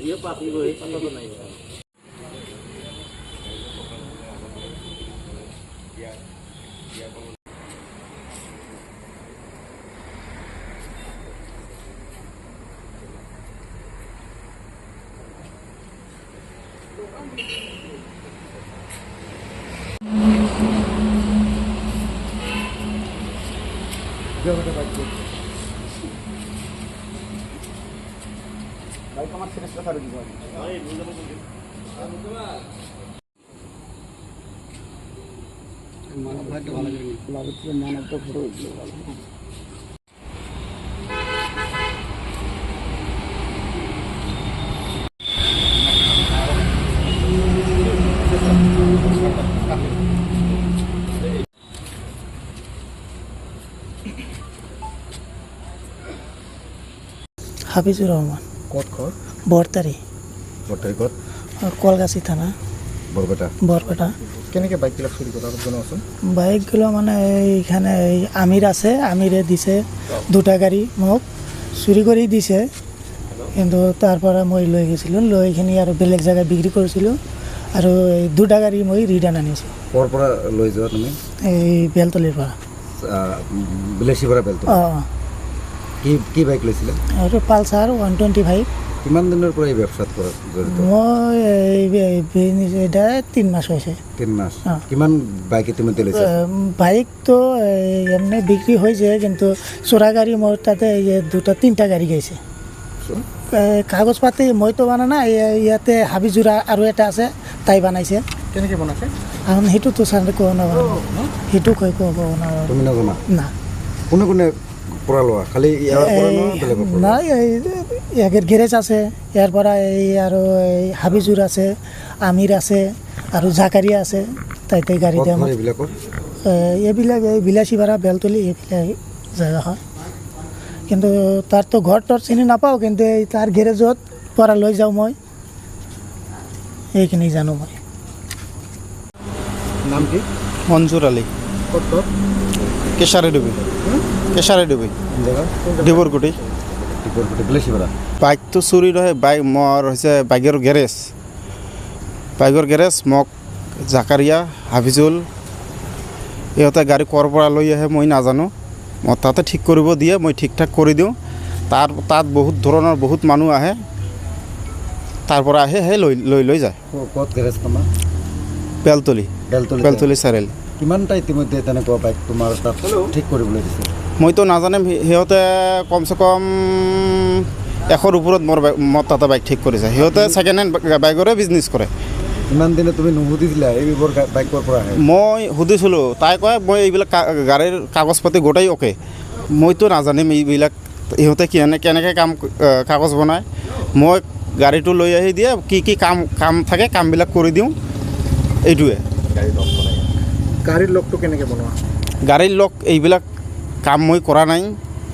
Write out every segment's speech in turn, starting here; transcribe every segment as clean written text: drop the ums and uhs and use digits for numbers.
ये पापी को पता तो नहीं है भाई कमार से रखा रही है भाई मानव भाग वाला नहीं लागत से मानव तो फोटो वाला হাফিজুর রহমান কত খর বরতারি কত কলগাছি থানা বরপেটা কেনেকে বাইকবিলাক চুরি করার জন্য আছেন বাইকগুলো মানে এইখানে এই আমির আছে আমিরে দিছে দুটা গাড়ি মোক চুরি করে দিছে কিন্তু তারপরে মই লৈ গেছিলো লৈখিনি আর বেলেগ জায়গায় বিক্রি করেছিল আর এই দুটা গাড়ি মই রিটার্ন আনিছি পর পর লৈ যাওয়া তুমি এই বেলতলির পৰা বিলাসীপাড়া বেলতলি কি কি বাইক লৈছিলে আর পালসার 125 কিমান দিনের পর এই ব্যবসা করা জড়িত মই এই বিজনেস এটা 3 মাস হয়েছে 3 মাস কিমান বাইকে তুমি দিলেছ বাইক তো এমনি বিক্রি হয়েছে কিন্তু চোরা গাড়ি মোর তাতে দুটা তিনটা গাড়ি গেছে কাগজ পাতি মই তো বানা না ইয়াতে হাবিজুরা আৰু এটা আছে তাই বানাইছে কেনেকে বনাইছে এখন সেইটো তো সামনে কোৱা না সেইটো কই কোৱা না তুমি নাজানা না কোনে কোনে পড়ালোয়া খালি ইয়াৰ পড়ানো বেলেগ না এৰ গ্যাৰেজ আছে ইয়াৰ পৰা এই আৰু এই হাবিজুৰ আছে আমিৰ আছে আৰু জাকারিয়া আছে তাই গাড়ি দিয়ে এইবিলাক এই বিলাসীপাড়া বেলতলি এইবিলাক জায়গা হয় কিন্তু তার তো ঘর টর চিনি নাপাওঁ কিন্তু এই তার গ্যারেজত পৰা লৈ যাওঁ মই এইখিনি জানো মই নাম কি মঞ্জুর আলী কত কেশারে ডুবি ডিবরকুটি বিলাসীপাড়া বাইক তো চুরি নহয় বাইক মোৰ হৈছে বাইকৰ গেৰেজ মোক জাকাৰিয়া হাফিজুল ইহঁতে গাড়ী ক'ৰ পৰা লৈ আহে মই নাজানো মই তাতে ঠিক কৰিব দিয়ে মই ঠিক ঠাক কৰি দিওঁ তাত বহুত ধৰণৰ বহুত মানুহ আহে তাৰ পৰা আহে সেই লৈ যায় ক'ত গেৰেজ তোমাৰ বেলতলি চাৰিআলি কিমানটা ইতিমধ্যে তেনেকুৱা বাইক তোমাৰ তাত ঠিক কৰিবলৈ দিছে মইতো নাজানিম সিহঁতে কমচে কম 100ৰ ওপৰত মোৰ তাতে বাইক ঠিক কৰিছে সিহঁতে ছেকেণ্ড হেণ্ড বাইকৰে বিজনেছ কৰে ইমান দিনে তুমি নুসুধিছিলা এইবোৰ বাইকৰ পৰা আহে মই সুধিছিলোঁ তাই কয় মই এইবিলাক গাড়ীৰ কাগজ পাতি গোটেই অ'কে মইতো নাজানিম এইবিলাক ইহঁতে কেনেকৈ কাগজ বনায় মই গাড়ীটো লৈ আহি দিয়ে কি কাম থাকে কামবিলাক কৰি দিওঁ এইটোৱে গাড়ীৰ লকটো কেনেকৈ বনোৱা গাড়ীৰ লক এইবিলাক কাম মই কৰা নাই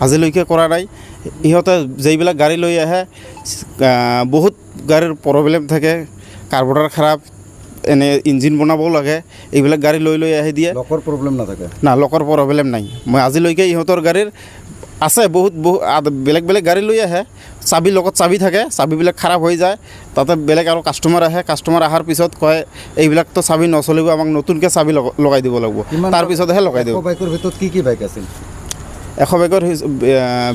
আজিলৈকে কৰা নাই ইহঁতে যিবিলাক গাড়ী লৈ আহে বহুত গাড়ীৰ প্ৰব্লেম থাকে কাৰ্বুৰেটৰ খাৰাপ এনে ইঞ্জিন বনাবও লাগে এইবিলাক গাড়ী লৈ আহি দিয়ে লকৰ প্ৰব্লেম নাথাকে না লকৰ প্ৰব্লেম নাই মই আজিলৈকে ইহঁতৰ গাড়ীৰ আছে বহুত বেলেগ গাড়ী লৈ আহে লগত চাবি থাকে চাবিবিলাক খাৰাপ হৈ যায় তাতে বেলেগ আৰু কাষ্টমাৰ আহে কাষ্টমাৰ অহাৰ পিছত কয় এইবিলাকতো চাবি নচলিব আমাক নতুনকৈ চাবি লগাই দিব লাগিব তাৰপিছতহে লগাই দিব বাইকৰ ভিতৰত কি বাইক আছিল 100 বাইকৰ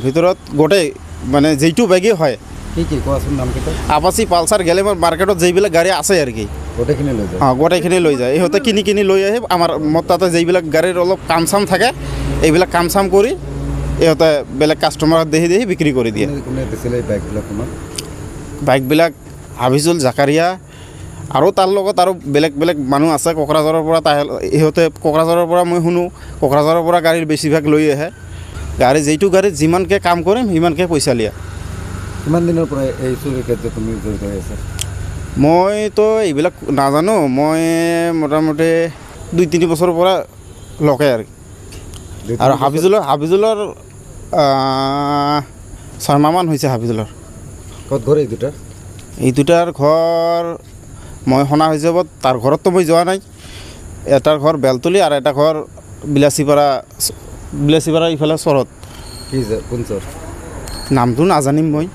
ভিতৰত গোটেই মানে যিটো বাইকেই হয় কি কোৱাচোন নামকেইটা আপাচি পালচাৰ গেলেমৰ মাৰ্কেটত যিবিলাক গাড়ী আছে আৰু কি গোটেইখিনি লৈ যায় ইহঁতে কিনি লৈ আহি মোৰ তাতে যিবিলাক গাড়ীৰ অলপ কাম চাম থাকে এইবিলাক কাম চাম কৰি ইহঁতে বেলেগ কাষ্টমাৰত দেখি বিক্ৰী কৰি দিয়ে বাইকবিলাক হাফিজুল জাকাৰিয়া আৰু তাৰ লগত আৰু বেলেগ বেলেগ মানুহ আছে কোকৰাঝাৰৰ পৰা ইহঁতে কোকৰাঝাৰৰ পৰা মই শুনো কোকৰাঝাৰৰ পৰা গাড়ীৰ বেছিভাগ লৈ আহে যিটো গাড়ীত যিমানকৈ কাম কৰিম সিমানকৈ পইচা লিয়া। কিমান দিনৰ পৰা এই চুৰিৰ ক্ষেত্ৰত তুমি জড়িত হৈ আছা? মইতো এইবিলাক নাজানো, মই মোটামুটি 2-3 বছৰৰ পৰা লগে আৰু হাফিজুলৰ 6 মাহমান হৈছে হাফিজুলৰ। ক'ত ঘৰ এই দুটা? এই দুটাৰ ঘৰ মই শুনা হৈছে তাৰ ঘৰততো মই যোৱা নাই। এটাৰ ঘৰ বেলতলি আৰু এটা ঘৰ বিলাচীপাৰা ইফালে চৰত। কোন চৰ? নামটো নাজানিম মই।